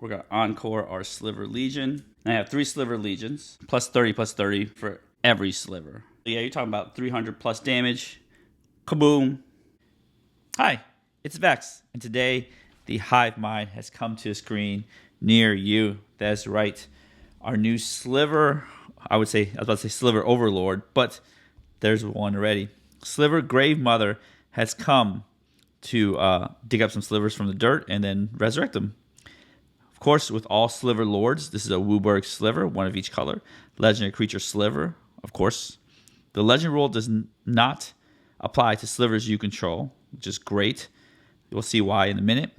We're going to encore our Sliver Legion. And I have 3 Sliver Legions, plus 30 for every Sliver. Yeah, you're talking about 300 plus damage. Kaboom. Hi, it's Vex, and today the Hive Mind has come to a screen near you. That's right. Our new Sliver, I was about to say Sliver Overlord, but there's one already. Sliver Gravemother has come to dig up some slivers from the dirt and then resurrect them. Of course, with all Sliver Lords, this is a Wooburg Sliver, one of each color. Legendary Creature Sliver, of course. The Legend rule does not apply to Slivers you control, which is great. You'll see why in a minute.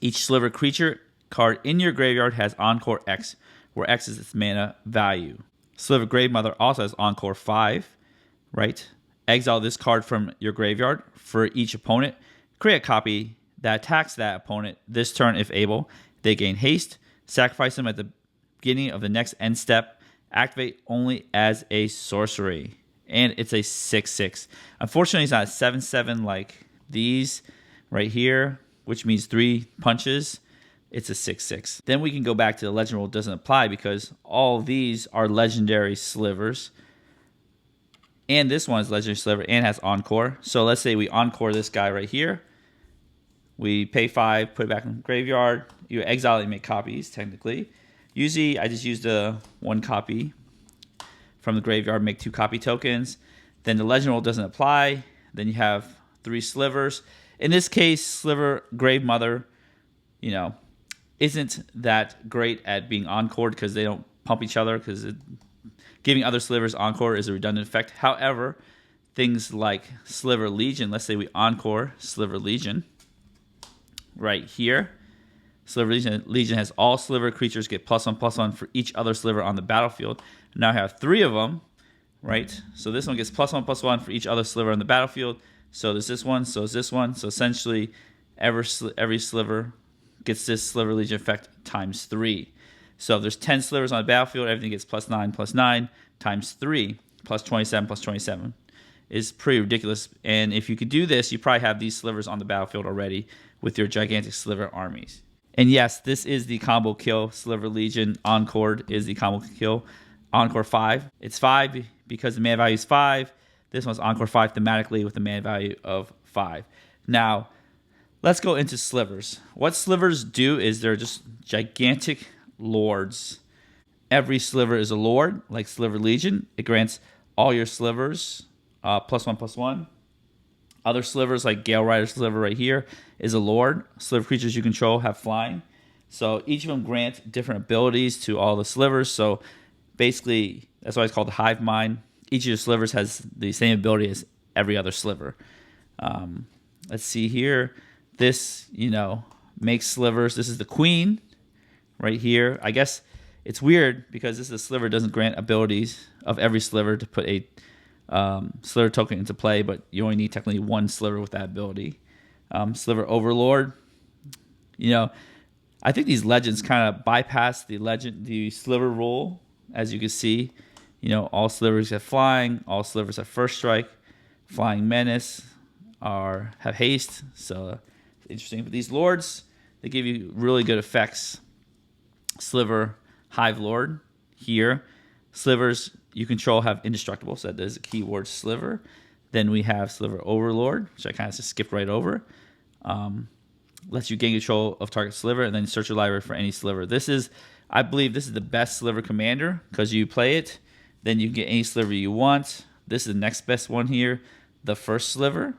Each Sliver creature card in your graveyard has Encore X, where X is its mana value. Sliver Gravemother also has Encore 5, right? Exile this card from your graveyard for each opponent. Create a copy that attacks that opponent this turn if able. They gain haste. Sacrifice them at the beginning of the next end step. Activate only as a sorcery. And it's a 6/6. Unfortunately, it's not a 7/7 like these right here, which means 3 punches. It's a 6/6. Then we can go back to the legend rule. It doesn't apply because all these are legendary slivers. And this one is legendary sliver and has encore. So let's say we encore this guy right here. We pay 5, put it back in the graveyard. You exile it and make copies, technically. Usually, I just use the 1 copy from the graveyard, make 2 copy tokens. Then the legend rule doesn't apply. Then you have 3 slivers. In this case, Sliver Gravemother, isn't that great at being encored because they don't pump each other, because giving other slivers encore is a redundant effect. However, things like Sliver Legion, let's say we encore Sliver Legion right here. Sliver Legion has all Sliver creatures get +1/+1 for each other Sliver on the battlefield. Now I have 3 of them, right? So this one gets +1/+1 for each other Sliver on the battlefield. So there's this one, so is this one. So essentially, every Sliver gets this Sliver Legion effect times 3. So if there's 10 Slivers on the battlefield, everything gets +9/+9 times 3, +27/+27. Is pretty ridiculous. And if you could do this, you probably have these Slivers on the battlefield already with your gigantic Sliver armies. And yes, this is the combo kill. Sliver Legion Encored is the combo kill. Encore 5. It's 5 because the mana value is 5. This one's Encore 5 thematically with a mana value of 5. Now, let's go into Slivers. What Slivers do is they're just gigantic lords. Every Sliver is a lord, like Sliver Legion. It grants all your Slivers +1/+1. Other Slivers, like Gale Rider Sliver right here, is a lord. Sliver creatures you control have flying. So each of them grant different abilities to all the Slivers. So basically, that's why it's called the Hive Mind. Each of your Slivers has the same ability as every other Sliver. Let's see here. This, makes Slivers. This is the Queen right here. I guess it's weird because this is a Sliver doesn't grant abilities of every Sliver to put a Sliver token into play, but you only need technically 1 Sliver with that ability. Sliver Overlord. I think these legends kind of bypass the Sliver rule, as you can see. All Slivers have flying, all Slivers have first strike, flying menace, have haste. So interesting. But these lords, they give you really good effects. Sliver Hive Lord here. Slivers you control have indestructible, so that is a keyword Sliver. Then we have Sliver Overlord, which I kind of just skipped right over. Lets you gain control of target Sliver and then search your library for any Sliver. I believe this is the best Sliver commander because you play it, then you can get any Sliver you want. This is the next best one here, the first Sliver.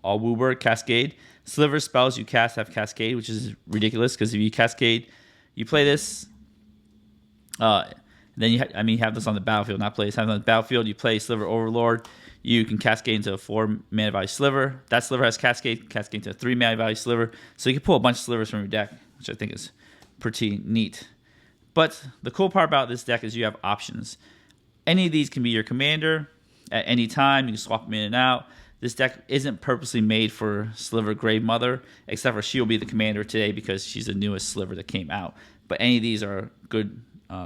All Wooburg, Cascade. Sliver spells you cast have Cascade, which is ridiculous because if you Cascade, you play this. Then you have this on the battlefield, not play this. Have it on the battlefield, you play Sliver Overlord. You can Cascade into a 4 mana value Sliver. That Sliver has Cascade into a 3 mana value Sliver. So you can pull a bunch of Slivers from your deck, which I think is pretty neat. But the cool part about this deck is you have options. Any of these can be your commander at any time. You can swap them in and out. This deck isn't purposely made for Sliver Gravemother, except for she'll be the commander today because she's the newest Sliver that came out. But any of these are good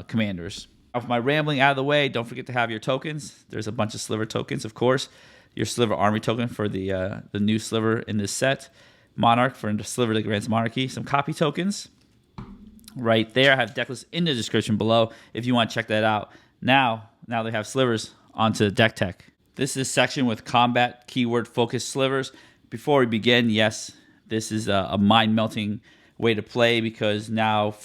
commanders. With my rambling out of the way, don't forget to have your tokens. There's a bunch of Sliver tokens, of course. Your Sliver Army token for the new Sliver in this set. Monarch for the Sliver that grants Monarchy. Some copy tokens. right there. I have deck list in the description below if you want to check that out. Now they have Slivers onto deck tech. This is a section with combat keyword focused Slivers. Before we begin, yes, this is a mind melting way to play, because now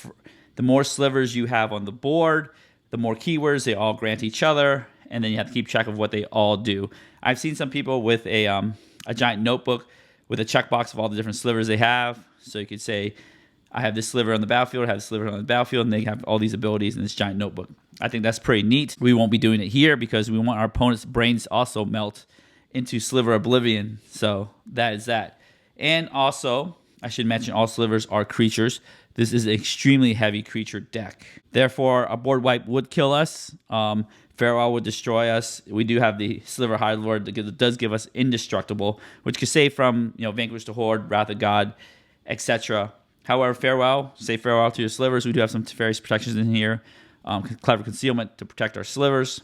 the more Slivers you have on the board, the more keywords they all grant each other, and then you have to keep track of what they all do. I've seen some people with a giant notebook with a checkbox of all the different Slivers they have. So you could say, I have this Sliver on the battlefield, I have this Sliver on the battlefield, and they have all these abilities in this giant notebook. I think that's pretty neat. We won't be doing it here because we want our opponent's brains also melt into Sliver Oblivion. So that is that. And also, I should mention all Slivers are creatures. This is an extremely heavy creature deck. Therefore, a board wipe would kill us. Farewell would destroy us. We do have the Sliver High Lord that does give us indestructible, which could save from Vanquish the Horde, Wrath of God, etc. However, farewell, say farewell to your Slivers. We do have some various protections in here. Clever Concealment to protect our Slivers.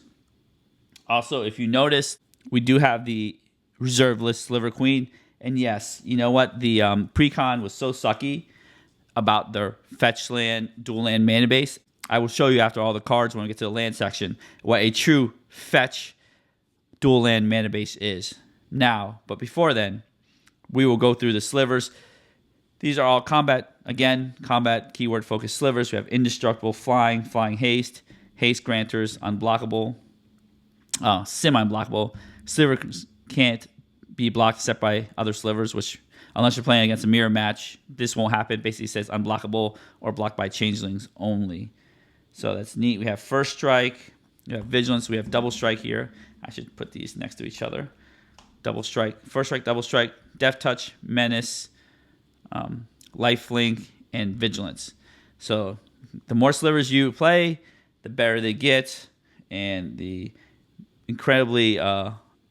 Also, if you notice, we do have the reserve list Sliver Queen. And yes, you know what? The precon was so sucky about their fetch land, dual land mana base. I will show you after all the cards when we get to the land section what a true fetch dual land mana base is. Now, but before then, we will go through the Slivers. These are all combat keyword focused Slivers. We have indestructible, flying haste, haste granters, unblockable, semi-unblockable. Sliver can't be blocked except by other Slivers, which unless you're playing against a mirror match, this won't happen. Basically says unblockable or blocked by changelings only. So that's neat. We have First Strike, we have Vigilance, we have Double Strike here. I should put these next to each other. Double Strike, First Strike, Double Strike, Death Touch, Menace, Lifelink, and Vigilance. So the more Slivers you play, the better they get, and the incredibly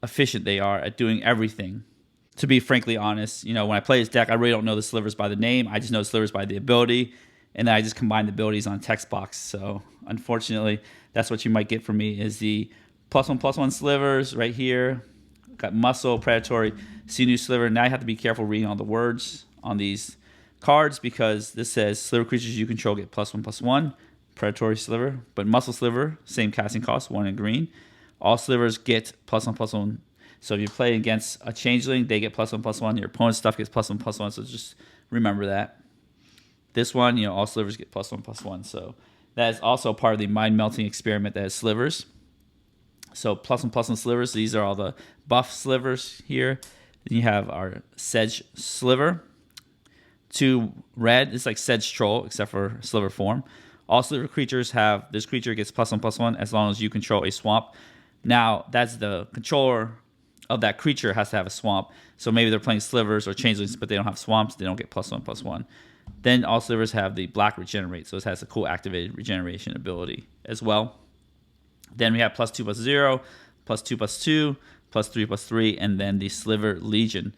efficient they are at doing everything. To be frankly honest, when I play this deck, I really don't know the Slivers by the name. I just know Slivers by the ability, and then I just combine the abilities on text box. So unfortunately, that's what you might get from me is the +1/+1 Slivers right here. Got Muscle, Predatory, Sinew Sliver. Now I have to be careful reading all the words on these cards because this says Sliver creatures you control get +1/+1. Predatory Sliver, but Muscle Sliver, same casting cost, 1 in green. All Slivers get +1/+1. So if you play against a changeling, they get +1/+1. Your opponent's stuff gets +1/+1. So just remember that. This one, all Slivers get +1/+1. So that is also part of the mind melting experiment that is Slivers. So +1/+1 Slivers. These are all the buff Slivers here. Then you have our Sedge Sliver. 2 red. It's like Sedge Troll, except for Sliver form. All Sliver creatures have this creature gets +1/+1 as long as you control a swamp. Now that's the controller of that creature has to have a swamp. So maybe they're playing Slivers or changelings, but they don't have swamps. They don't get +1/+1. Then all Slivers have the black regenerate, so it has a cool activated regeneration ability as well. Then we have +2/+0, +2/+2, +3/+3, and then the Sliver Legion.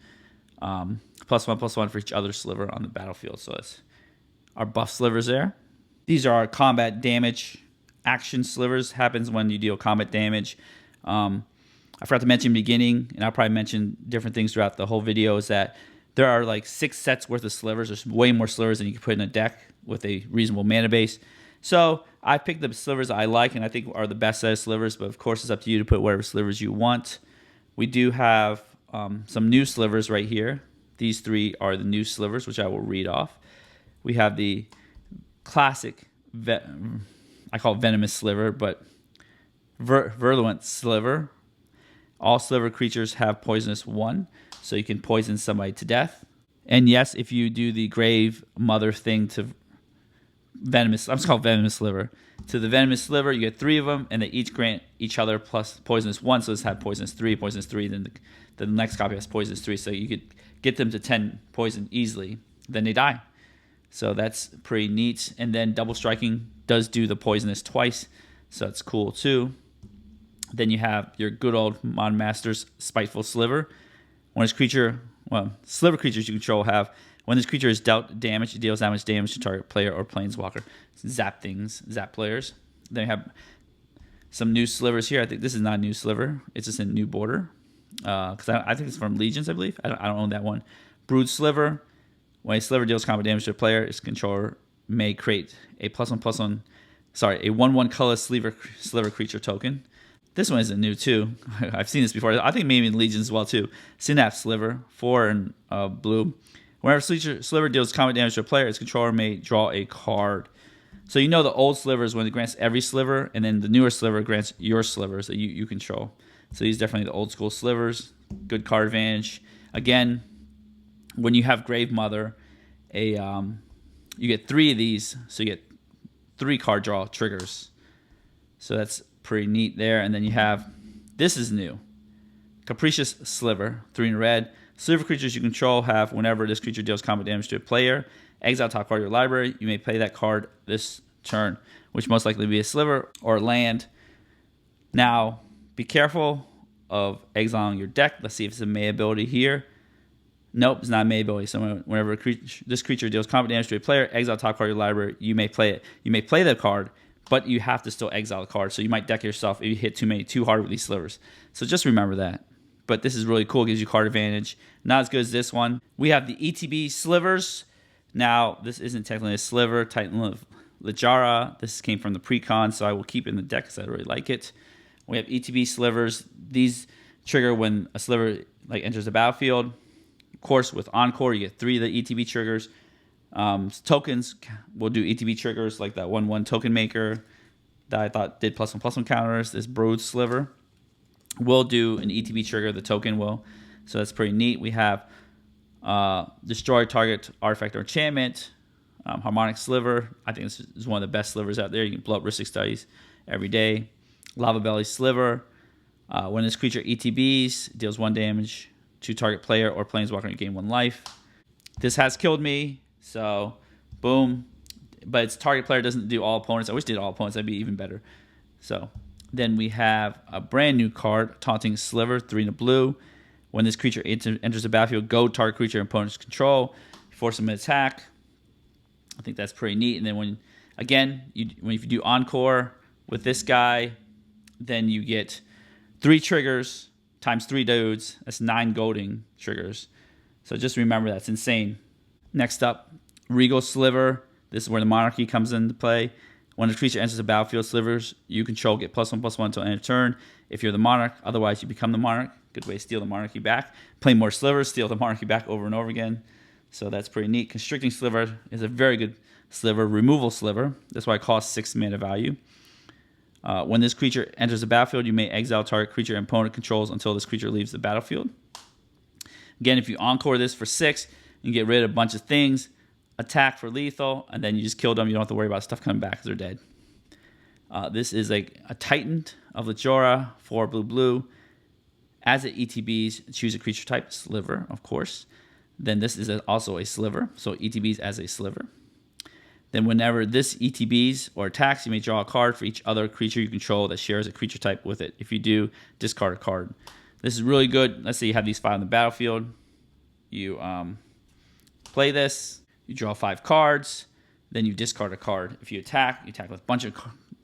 +1/+1 for each other Sliver on the battlefield. So that's our buff Slivers there. These are our combat damage action Slivers. Happens when you deal combat damage. I forgot to mention in the beginning, and I'll probably mention different things throughout the whole video, is that there are like 6 sets worth of Slivers. There's way more Slivers than you can put in a deck with a reasonable mana base. So I picked the Slivers I like and I think are the best set of Slivers, but of course it's up to you to put whatever Slivers you want. We do have some new Slivers right here. These 3 are the new Slivers, which I will read off. We have the classic, I call it Venomous Sliver, but Virulent Sliver. All Sliver creatures have poisonous 1, so you can poison somebody to death. And yes, if you do the Gravemother thing to Venomous, I'm just called Venomous Sliver. To the Venomous Sliver, you get 3 of them, and they each grant each other plus poisonous 1, so this had poisonous 3, then the next copy has poisonous 3, so you could get them to 10 poison easily. Then they die. So that's pretty neat. And then Double Striking does do the poisonous twice, so that's cool too. Then you have your good old Mon Master's Spiteful Sliver. When this creature, Sliver creatures you control have, when this creature is dealt damage, it deals damage to target player or planeswalker. Zap things, zap players. Then you have some new Slivers here. I think this is not a new Sliver. It's just a new border. Because I think it's from Legions, I believe. I don't own that one. Brood Sliver. When a Sliver deals combat damage to a player, its controller may create a +1/+1, sorry, a 1/1 colorless Sliver creature token. This one isn't new too. I've seen this before. I think maybe in Legion as well too. Synapse Sliver, 4 in blue. Whenever Sliver deals combat damage to a player, its controller may draw a card. So you know the old Slivers when it grants every Sliver, and then the newer Sliver grants your Slivers that you control. So these are definitely the old school Slivers. Good card advantage. Again, when you have Gravemother, you get 3 of these, so you get 3 card draw triggers. So that's pretty neat there. And then you have, this is new, Capricious Sliver, 3 in red. Sliver creatures you control have, whenever this creature deals combat damage to a player, exile top card of your library. You may play that card this turn, which most likely be a Sliver or a land. Now, be careful of exiling your deck. Let's see if it's a May ability here. Nope, it's not a May ability. So whenever this creature deals combat damage to a player, exile top card of your library, you may play it. You may play the card, but you have to still exile the card. So you might deck yourself if you hit too hard with these Slivers. So just remember that. But this is really cool. It gives you card advantage. Not as good as this one. We have the ETB Slivers. Now, this isn't technically a Sliver. Titan of Littlejohn. This came from the precon, so I will keep it in the deck because I really like it. We have ETB Slivers. These trigger when a Sliver enters the battlefield. Of course, with Encore, you get 3 of the ETB triggers. Tokens will do ETB triggers, like that 1/1 token maker that I thought did +1/+1 counters. This Brood Sliver will do an ETB trigger, the token will. So that's pretty neat. We have destroy target artifact or enchantment, Harmonic Sliver. I think this is one of the best Slivers out there. You can blow up Ristic Studies every day. Lava Belly Sliver. When this creature ETBs, deals 1 damage to target player or planeswalker, you gain 1 life. This has killed me, so boom. But its target player doesn't do all opponents. I wish it did all opponents. That'd be even better. So then we have a brand new card, Taunting Sliver, 3 in a blue. When this creature enters the battlefield, go target creature opponent's control, force them to attack. I think that's pretty neat. And then when you do Encore with this guy, then you get 3 triggers times 3 dudes. That's 9 golding triggers. So just remember, that's insane. Next up, Regal Sliver. This is where the Monarchy comes into play. When a creature enters the battlefield, Slivers you control get +1/+1 until end of turn. If you're the Monarch, otherwise you become the Monarch. Good way to steal the Monarchy back. Play more Slivers, steal the Monarchy back over and over again. So that's pretty neat. Constricting Sliver is a very good Sliver. Removal Sliver. That's why it costs 6 mana value. When this creature enters the battlefield, you may exile target creature and opponent controls until this creature leaves the battlefield. Again, if you Encore this for 6, you get rid of a bunch of things. Attack for lethal, and then you just kill them. You don't have to worry about stuff coming back because they're dead. This is a Titan of Littlejohn, 4 blue. As it ETBs, choose a creature type, Sliver, of course. Then this is also a Sliver, so ETBs as a Sliver. Then whenever this ETBs or attacks, you may draw a card for each other creature you control that shares a creature type with it. If you do, discard a card. This is really good. Let's say you have these 5 on the battlefield. You play this. You draw 5 cards. Then you discard a card. If you attack with a bunch of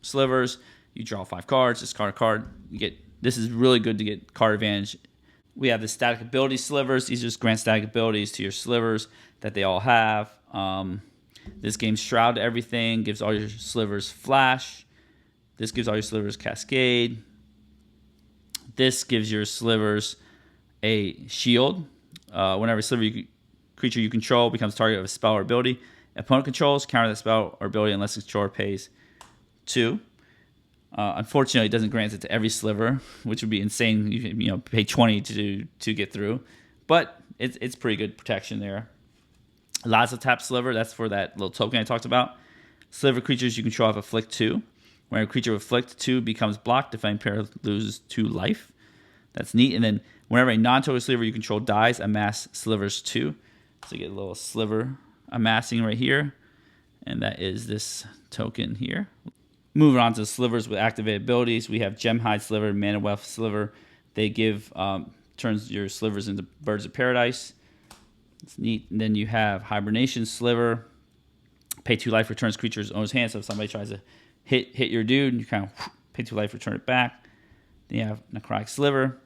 Slivers. You draw 5 cards, discard a card. This is really good to get card advantage. We have the static ability Slivers. These just grant static abilities to your Slivers that they all have. This game's Shroud to everything. Gives all your Slivers Flash. This gives all your Slivers Cascade. This gives your Slivers a shield. Whenever a Sliver creature you control becomes target of a spell or ability, opponent controls, counter that spell or ability unless the controller pays 2. Unfortunately, it doesn't grant it to every Sliver, which would be insane. You pay 20 to get through, but it's pretty good protection there. Lots of tap Sliver. That's for that little token I talked about. Sliver creatures you control have Afflict 2. When a creature with Afflict 2 becomes blocked, defending player loses 2 life. That's neat. And then whenever a non-token Sliver you control dies, amass Slivers 2. So you get a little Sliver amassing right here, and that is this token here. Moving on to Slivers with activated abilities, we have Gemhide Sliver, Mana Wealth Sliver. They turns your Slivers into Birds of Paradise. It's neat. And then you have Hibernation Sliver. Pay 2 life, returns creature's owner's hand. So if somebody tries to hit your dude, you kind of pay 2 life, return it back. Then you have Necrotic Sliver.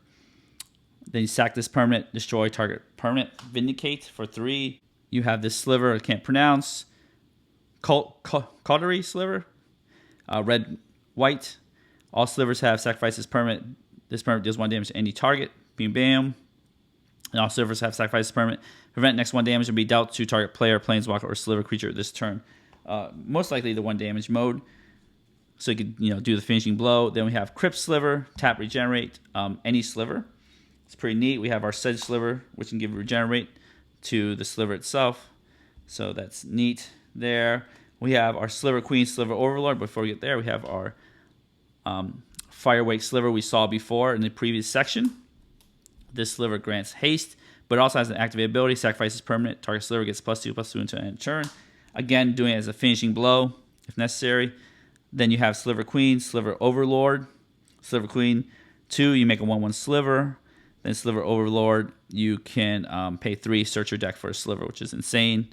Then you sack this permanent, destroy target permanent. Vindicate for 3. You have this Sliver I can't pronounce. Cautery Sliver, red, white. All Slivers have sacrifice this permanent. This permanent deals 1 damage to any target. Bam, bam. And all Slivers have sacrifice this permanent. Prevent next 1 damage to be dealt to target player, planeswalker, or Sliver creature this turn. Most likely the 1 damage mode. So you could do the finishing blow. Then we have Crypt Sliver, tap regenerate any Sliver. It's pretty neat. We have our Sedge Sliver, which can give regenerate to the Sliver itself. So that's neat there. We have our Sliver Queen, Sliver Overlord. Before we get there, we have our Firewake Sliver we saw before in the previous section. This Sliver grants haste, but also has an activate ability. Sacrifices permanent. Target Sliver gets +2/+2 until end of turn. Again, doing it as a finishing blow if necessary. Then you have Sliver Queen, Sliver Overlord. Sliver Queen 2, you make a 1/1 Sliver. Then Sliver Overlord, you can pay 3, search your deck for a Sliver, which is insane.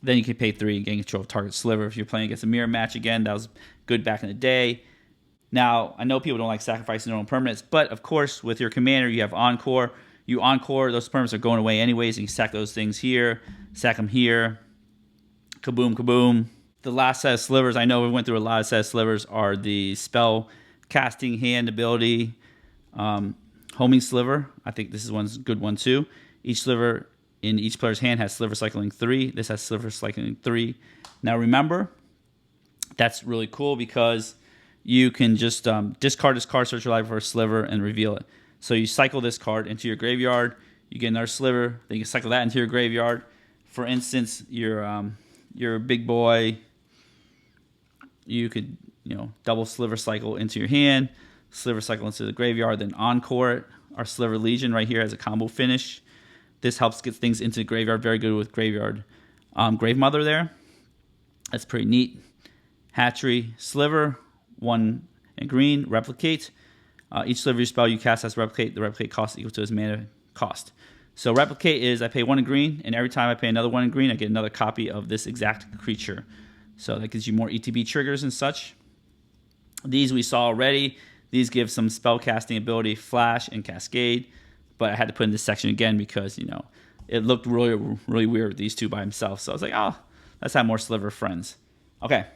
Then you can pay 3 and gain control of target Sliver. If you're playing against a mirror match, again, that was good back in the day. Now, I know people don't like sacrificing their own permanents, but of course, with your commander, you have Encore. You Encore, those permanents are going away anyways, and you sack those things here, sack them here. Kaboom, kaboom. The last set of Slivers, I know we went through a lot of set of Slivers, are the spell casting hand ability. Homing Sliver, I think this is one good one too. Each Sliver in each player's hand has Sliver Cycling 3. This has Sliver Cycling 3. Now remember, that's really cool because you can just discard this card, search your library for a Sliver, and reveal it. So you cycle this card into your graveyard, you get another Sliver, then you can cycle that into your graveyard. For instance, your big boy, you could double Sliver Cycle into your hand, Sliver Cycle into the graveyard, then Encore it. Our Sliver Legion right here has a combo finish. This helps get things into the graveyard. Very good with graveyard. Gravemother there. That's pretty neat. Hatchery Sliver, 1 and green, replicate. Each Sliver spell you cast has replicate. The replicate cost equal to its mana cost. So replicate is I pay 1 in green, and every time I pay another 1 in green, I get another copy of this exact creature. So that gives you more ETB triggers and such. These we saw already. These give some spell casting ability, Flash and Cascade. But I had to put in this section again because, it looked really, really weird with these two by himself. So I was like, oh, let's have more Sliver friends. Okay.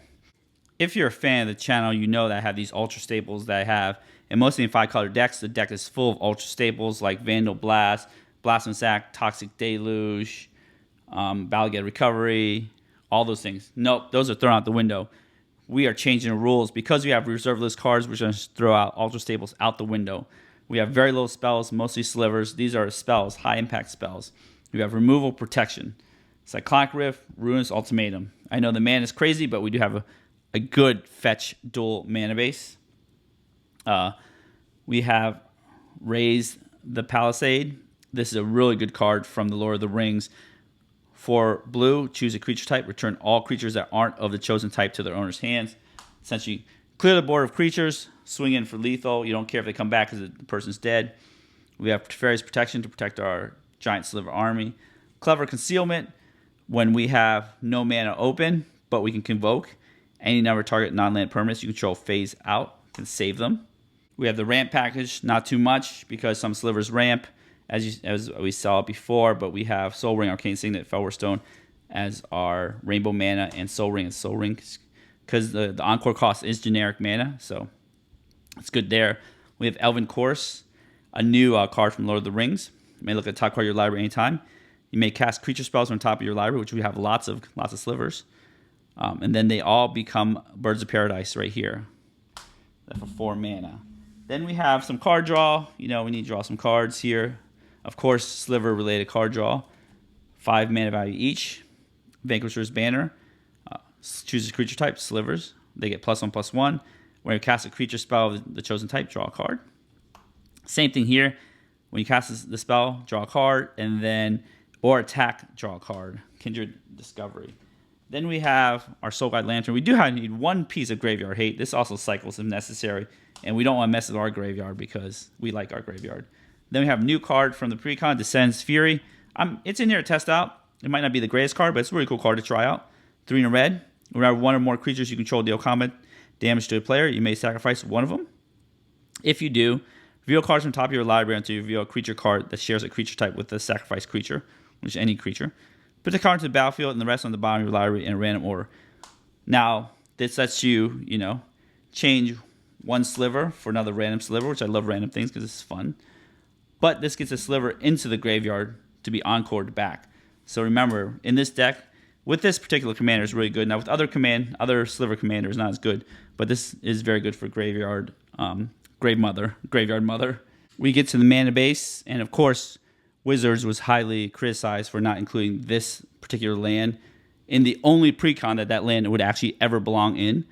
If you're a fan of the channel, you know that I have these Ultra Staples that I have. And mostly in 5-color decks, the deck is full of Ultra Staples like Vandal Blast, Blast Sack, Toxic Deluge, Balgate Recovery, all those things. Nope, those are thrown out the window. We are changing the rules. Because we have reserve list cards, we're going to throw out Ultra Staples out the window. We have very little spells, mostly Slivers. These are spells, high impact spells. We have Removal, Protection, Cyclonic Rift, Ruinous Ultimatum. I know the mana is crazy, but we do have a good fetch dual mana base. We have Raise the Palisade. This is a really good card from the Lord of the Rings. For blue, choose a creature type. Return all creatures that aren't of the chosen type to their owner's hands. Essentially, clear the board of creatures. Swing in for lethal. You don't care if they come back because the person's dead. We have Teferi's Protection to protect our giant Sliver army. Clever Concealment. When we have no mana open, but we can convoke any number of target non-land permanents you control phase out. Can save them. We have the ramp package. Not too much because some Slivers ramp, as we saw before, but we have Soul Ring, Arcane Signet, Felwar Stone as our Rainbow Mana, and Soul Ring because the Encore cost is generic mana, so it's good there. We have Elven Course, a new card from Lord of the Rings. You may look at the top card of your library anytime. You may cast creature spells on top of your library, which we have lots of Slivers. And then they all become Birds of Paradise right here for 4 mana. Then we have some card draw. We need to draw some cards here. Of course, Sliver-related card draw. 5 mana value each. Vanquisher's Banner. Choose a creature type, Slivers. They get +1/+1. When you cast a creature spell of the chosen type, draw a card. Same thing here. When you cast the spell, draw a card, and then, or attack, draw a card. Kindred Discovery. Then we have our Soul Guide Lantern. We do need 1 piece of Graveyard Hate. This also cycles if necessary, and we don't want to mess with our graveyard because we like our graveyard. Then we have a new card from the precon, Descends Fury. It's in here to test out. It might not be the greatest card, but it's a really cool card to try out. 3 in a red. Whenever 1 or more creatures you control deal combat damage to a player, you may sacrifice 1 of them. If you do, reveal cards from the top of your library until you reveal a creature card that shares a creature type with the sacrificed creature, which is any creature. Put the card into the battlefield and the rest on the bottom of your library in a random order. Now, this lets you, you know, change one sliver for another random sliver, which I love random things because it's fun. But this gets a sliver into the graveyard to be encored back. So remember, in this deck, with this particular commander is really good. Now with other sliver commanders, not as good, but this is very good for graveyard, graveyard mother. We get to the mana base, and of course, Wizards was highly criticized for not including this particular land in the only precon that land would actually ever belong in,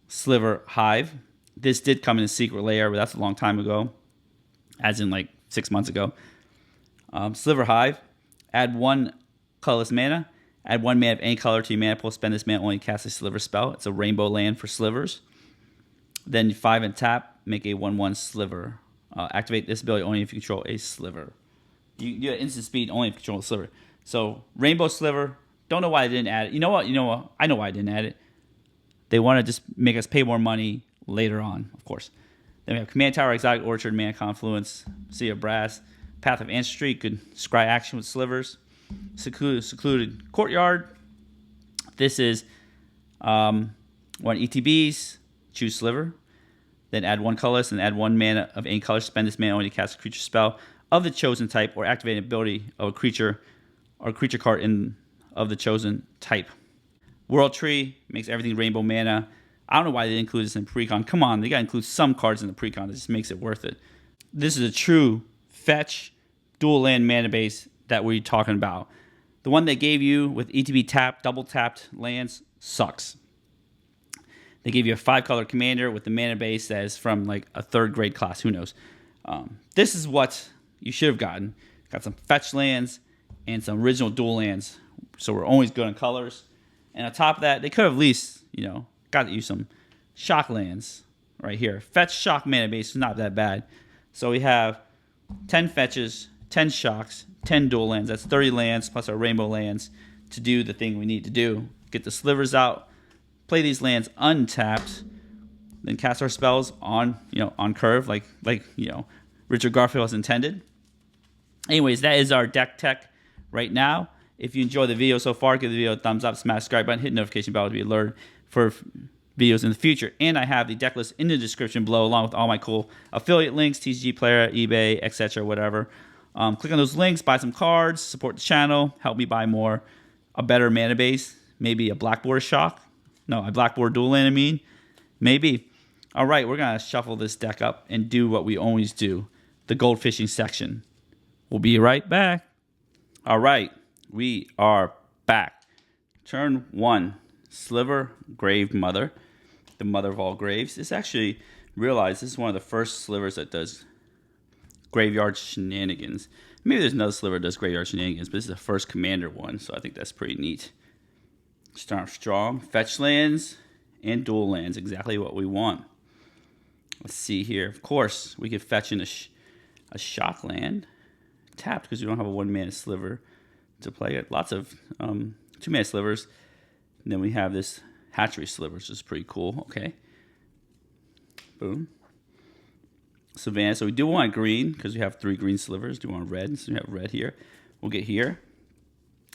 Sliver Hive. This did come in a secret layer, but that's a long time ago, as in like 6 months ago. Sliver Hive, add 1 colorless mana, add 1 mana of any color to your mana pool, spend this mana only to cast a Sliver spell. It's a rainbow land for Slivers. Then 5 and tap, make a 1/1 Sliver. Activate this ability only if you control a Sliver. You get instant speed only if you control a Sliver. So Rainbow Sliver, don't know why I didn't add it. You know what? I know why I didn't add it. They want to just make us pay more money later on, of course. Then we have Command Tower, Exotic Orchard, Mana Confluence, Sea of Brass, Path of Ancestry, good scry action with Slivers. Secluded Courtyard. This is 1 ETBs, choose Sliver. Then add 1 colorless and add 1 mana of any color. Spend this mana only to cast a creature spell of the chosen type or activate an ability of a creature or creature card of the chosen type. World Tree makes everything rainbow mana. I don't know why they didn't include this in precon. Come on, they got to include some cards in the precon. That just makes it worth it. This is a true fetch dual land mana base that we're talking about. The one they gave you with ETB tap, double tapped lands sucks. They gave you a 5-color commander with the mana base that is from like a 3rd grade class. Who knows? This is what you should have gotten. Got some fetch lands and some original dual lands. So we're always good on colors. And on top of that, they could have at least, got you some shock lands right here. Fetch shock mana base is not that bad. So we have 10 fetches, 10 shocks, 10 dual lands. That's 30 lands plus our rainbow lands to do the thing we need to do. Get the Slivers out, play these lands untapped, then cast our spells on curve, like Richard Garfield has intended. Anyways, that is our deck tech right now. If you enjoyed the video so far, give the video a thumbs up, smash the subscribe button, hit the notification bell to be alerted for videos in the future. And I have the deck list in the description below, along with all my cool affiliate links, TCG Player, eBay, etc., whatever. Click on those links, buy some cards, support the channel, help me buy more, a better mana base, maybe a Blackboard shock. No, a Blackboard dual land, maybe. All right, we're going to shuffle this deck up and do what we always do, the gold fishing section. We'll be right back. All right, we are back. Turn 1, Sliver Gravemother, the mother of all graves. This actually, realized this is one of the first Slivers that does graveyard shenanigans. Maybe there's another Sliver that does graveyard shenanigans, but this is the first commander one, so I think that's pretty neat. Start strong, fetch lands, and dual lands, exactly what we want. Let's see here. Of course, we could fetch in a shock land, tapped because we don't have a 1-mana Sliver to play. Got lots of 2-mana Slivers. And then we have this Hatchery Sliver, which is pretty cool. Okay. Boom. Savannah. So we do want green because we have 3 green Slivers. Do want red, so we have red here. We'll get here.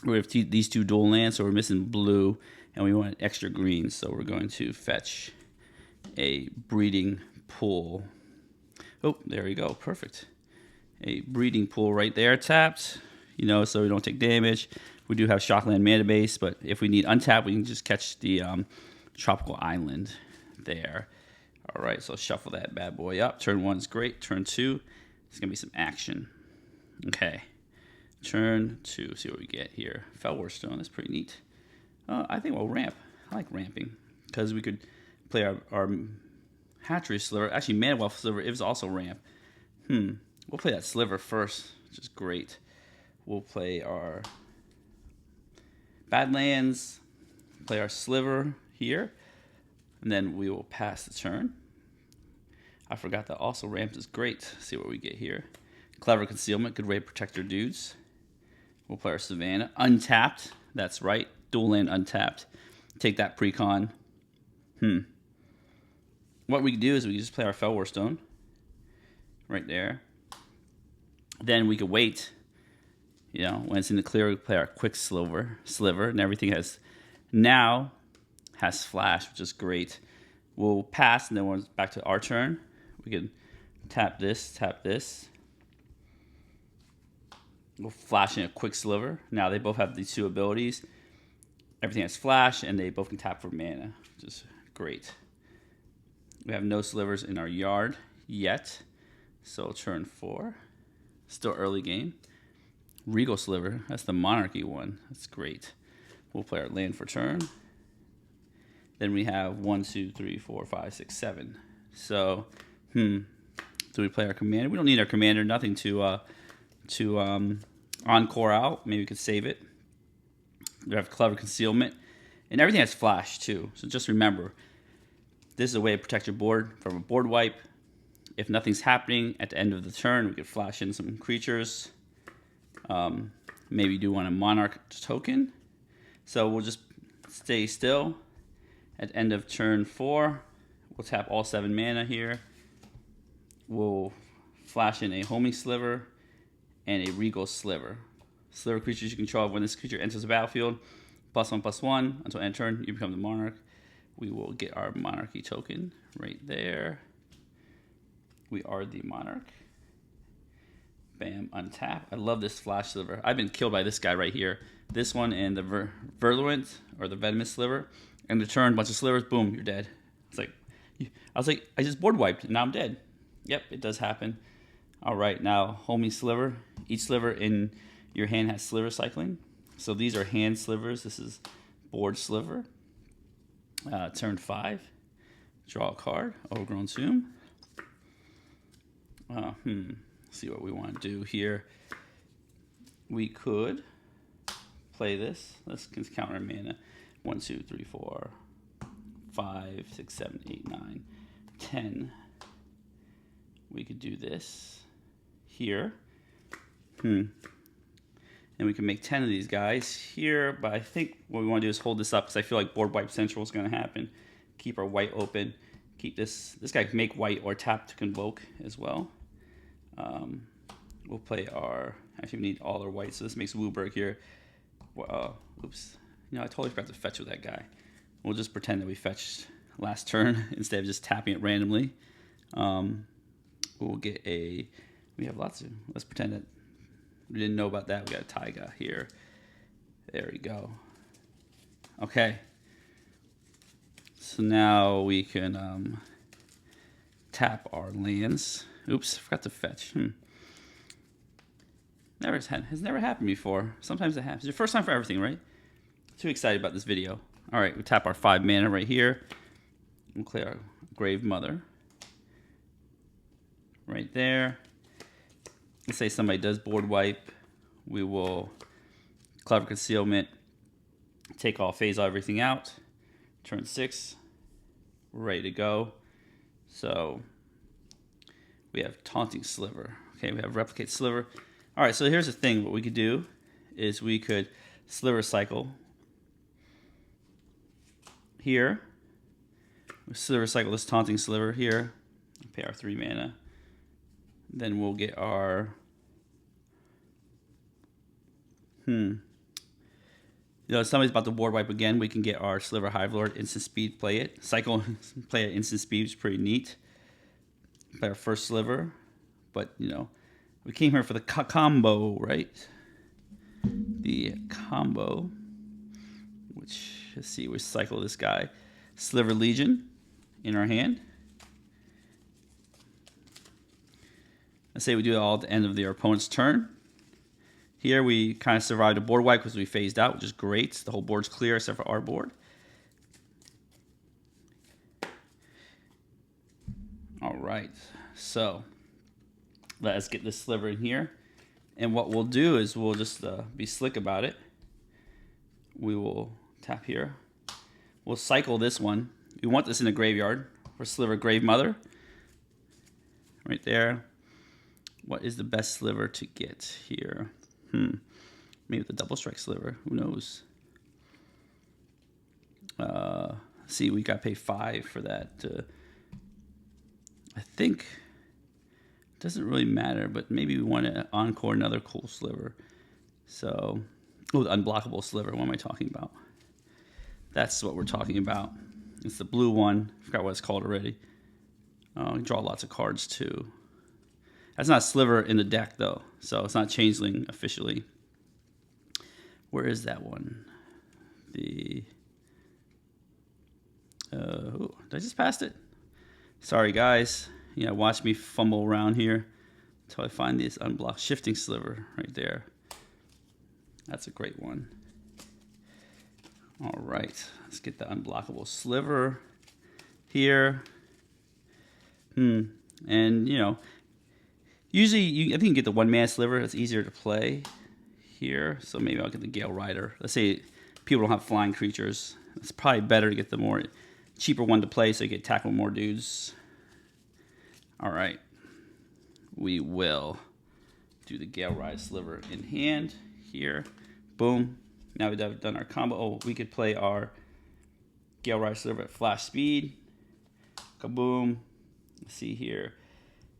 We have these 2 dual lands, so we're missing blue, and we want extra green, so we're going to fetch a breeding pool. Oh, there we go. Perfect. A breeding pool right there, tapped, so we don't take damage. We do have Shockland mana base, but if we need untap, we can just catch the Tropical Island there. All right, so shuffle that bad boy up. Turn 1 is great. Turn 2, it's going to be some action. Okay. Turn 2, see what we get here. Fellwar Stone, that's pretty neat. I think we'll ramp. I like ramping because we could play our Hatchery Sliver. Actually, Mana Wealth Sliver is also ramp. We'll play that Sliver first, which is great. We'll play our Badlands, play our Sliver here, and then we will pass the turn. I forgot that also ramp is great. See what we get here. Clever Concealment, good way to protect your dudes. We'll play our Savannah. Untapped, that's right. Dual land untapped. Take that precon. What we can do is we can just play our Fellwar Stone right there. Then we could wait. When it's in the clear, we play our quick sliver, and everything has now has flash, which is great. We'll pass, and then when it's back to our turn, we can tap this. We'll flash in a quick Sliver. Now they both have these two abilities. Everything has flash, and they both can tap for mana, which is great. We have no Slivers in our yard yet, so turn 4. Still early game. Regal Sliver, that's the Monarchy one. That's great. We'll play our land for turn. Then we have 1, 2, 3, 4, 5, 6, 7. So, do we play our commander? We don't need our commander. Nothing to encore out. Maybe we could save it. We have Clever Concealment, and everything has flash too. So just remember, this is a way to protect your board from a board wipe. If nothing's happening at the end of the turn, we could flash in some creatures. Maybe do want a Monarch token. So we'll just stay still. At the end of turn 4, we'll tap all 7 mana here. We'll flash in a Homing Sliver and a Regal Sliver. Sliver creatures you control, when this creature enters the battlefield, +1/+1 until end turn, you become the Monarch. We will get our Monarchy token right there. We are the Monarch. Bam, untap. I love this flash Sliver. I've been killed by this guy right here. This one and the Virulent or the Venomous Sliver. And the turn, bunch of Slivers, boom, you're dead. It's like, I just board wiped, and now I'm dead. Yep, it does happen. All right, now Homing Sliver. Each Sliver in your hand has Sliver cycling. So these are hand Slivers. This is board Sliver. Turn 5. Draw a card. Overgrown Tomb. See what we want to do here. We could play this. Let's counter mana. 1, 2, 3, 4, 5, 6, 7, 8, 9, 10. We could do this here. And we can make 10 of these guys here, but I think what we want to do is hold this up because I feel like board wipe central is going to happen. Keep our white open. Keep this guy can make white or tap to convoke as well. We'll play our, actually we need all our white, so this makes Wooburg here. Oops. You know, I totally forgot to fetch with that guy. We'll just pretend that we fetched last turn instead of just tapping it randomly. We'll get a, we have lots of, let's pretend that we didn't know about that. We got a Taiga here. There we go. Okay. So now we can tap our lands. Oops, forgot to fetch. Has never happened before. Sometimes it happens. It's your first time for everything, right? Too excited about this video. All right, we tap our 5 mana right here. We'll clear our Gravemother. Right there. Let's say somebody does board wipe. We will Clever Concealment. Take all phase everything out. Turn 6. We're ready to go. So we have Taunting Sliver. Okay, we have Replicate Sliver. All right, so here's the thing. What we could do is we could Sliver Cycle here. We Sliver Cycle this Taunting Sliver here. Pay our 3 mana. Then we'll get our you know, if somebody's about to board wipe again, we can get our Sliver Hive Lord, instant speed, play it. Cycle, play at instant speed, which is pretty neat. Play our first Sliver, but you know, we came here for the combo, right? The combo, which, let's see, we cycle this guy. Sliver Legion in our hand. Let's say we do it all at the end of their opponent's turn. Here we kind of survived a board wipe because we phased out, which is great. The whole board's clear except for our board. All right, so let's get this Sliver in here. And what we'll do is we'll just be slick about it. We will tap here. We'll cycle this one. We want this in the graveyard for Sliver Gravemother. Right there. What is the best Sliver to get here? Maybe the double strike Sliver. Who knows? See, we got to pay 5 for that. I think it doesn't really matter, but maybe we want to encore another cool Sliver. So, oh, the unblockable Sliver. What am I talking about? That's what we're talking about. It's the blue one. I forgot what it's called already. You draw lots of cards too. That's not Sliver in the deck though, so it's not Changeling officially. Where is that one? Did I just pass it? Sorry guys. Yeah, watch me fumble around here until I find this unblocked shifting Sliver right there. That's a great one. All right, let's get the unblockable Sliver here. And you know, usually I think you can get the one-man Sliver. It's easier to play here. So maybe I'll get the Gale Rider. Let's say people don't have flying creatures. It's probably better to get the more cheaper one to play so you can tackle more dudes. All right, we will do the Gale Rider Sliver in hand here. Boom. Now we've done our combo. Oh, we could play our Gale Rider Sliver at flash speed. Kaboom. Let's see here.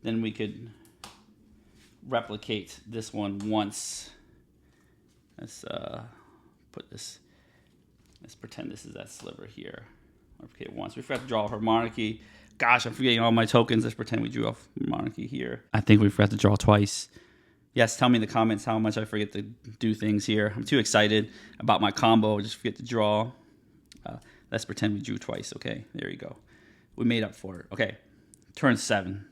Then we could replicate this one once. Let's put this. Let's pretend this is that Sliver here. Replicate once. We forgot to draw her Monarchy. Gosh, I'm forgetting all my tokens. Let's pretend we drew off Monarchy here. I think we forgot to draw twice. Yes, tell me in the comments how much I forget to do things here. I'm too excited about my combo. I just forget to draw. Let's pretend we drew twice. Okay, there you go. We made up for it. Okay, turn 7.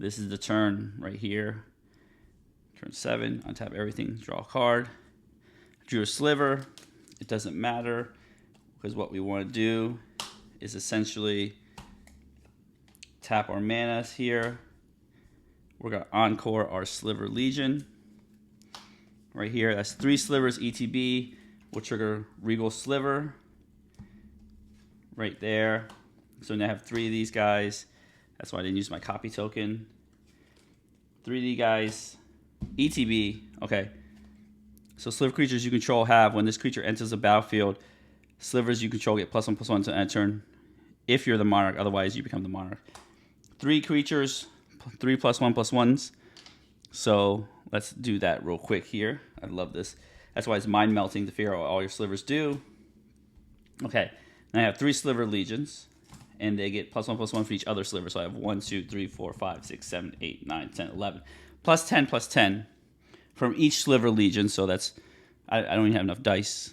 This is the turn right here. Turn 7, untap everything, draw a card. Drew a Sliver. It doesn't matter because what we want to do is essentially tap our manas here. We're going to encore our Sliver Legion. Right here, that's 3 Slivers ETB. We'll trigger Regal Sliver. Right there. So now I have 3 of these guys. That's why I didn't use my copy token. 3 of these guys. ETB. Okay. So Sliver creatures you control have, when this creature enters the battlefield, Slivers you control get +1/+1 to end turn if you're the Monarch. Otherwise, you become the Monarch. 3 creatures. 3 +1/+1s. So let's do that real quick here. I love this. That's why it's mind melting to figure out what all your Slivers do. Okay, now I have 3 Sliver Legions, and they get +1/+1 for each other Sliver. So I have 1, 2, 3, 4, 5, 6, 7, 8, 9, 10, 11. +10/+10 from each Sliver Legion. So that's, I don't even have enough dice.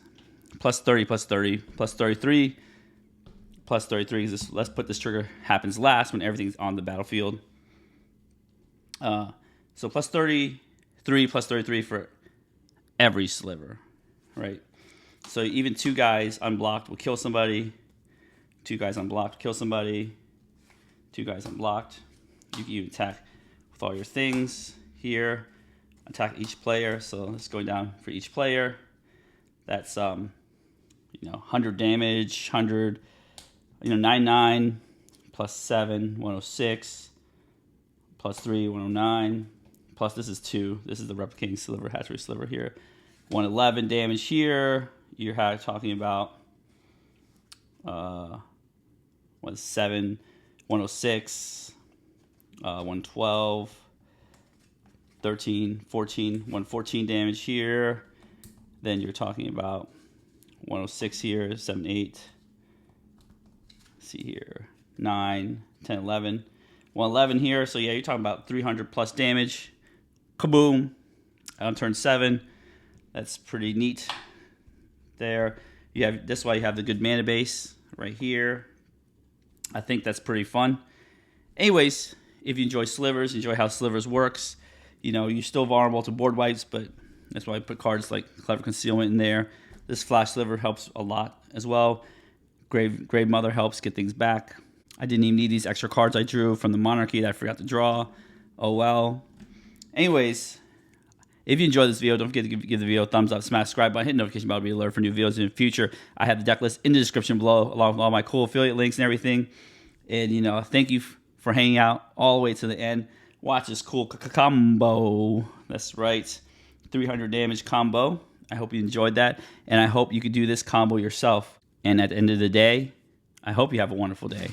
+30/+30, +33, +33. Let's put this trigger happens last when everything's on the battlefield. So +33, +33 for every Sliver, right? So even 2 guys unblocked will kill somebody. 2 guys unblocked, kill somebody. 2 guys unblocked. You can even attack with all your things here. Attack each player. So it's going down for each player. That's 100 damage, 100, 99 +7, 106. +3, 109. Plus this is 2. This is the replicating Sliver, hatchery Sliver here. 111 damage here. You're talking about 107, 106, 112, 13, 14, 114 damage here. Then you're talking about 106 here, 7, 8. Let's see here, 9, 10, 11. 111 here, so yeah, you're talking about 300 plus damage. Kaboom! On turn 7, that's pretty neat. There, you have. That's why you have the good mana base right here. I think that's pretty fun. Anyways, if you enjoy Slivers, enjoy how Slivers works. You're still vulnerable to board wipes, but that's why I put cards like Clever Concealment in there. This Flash Sliver helps a lot as well. Gravemother helps get things back. I didn't even need these extra cards I drew from the Monarchy that I forgot to draw. Oh well. Anyways, if you enjoyed this video, don't forget to give the video a thumbs up, smash the subscribe button, hit the notification bell to be alerted for new videos in the future. I have the deck list in the description below, along with all my cool affiliate links and everything. And, thank you for hanging out all the way to the end. Watch this cool combo. That's right. 300 damage combo. I hope you enjoyed that. And I hope you could do this combo yourself. And at the end of the day, I hope you have a wonderful day.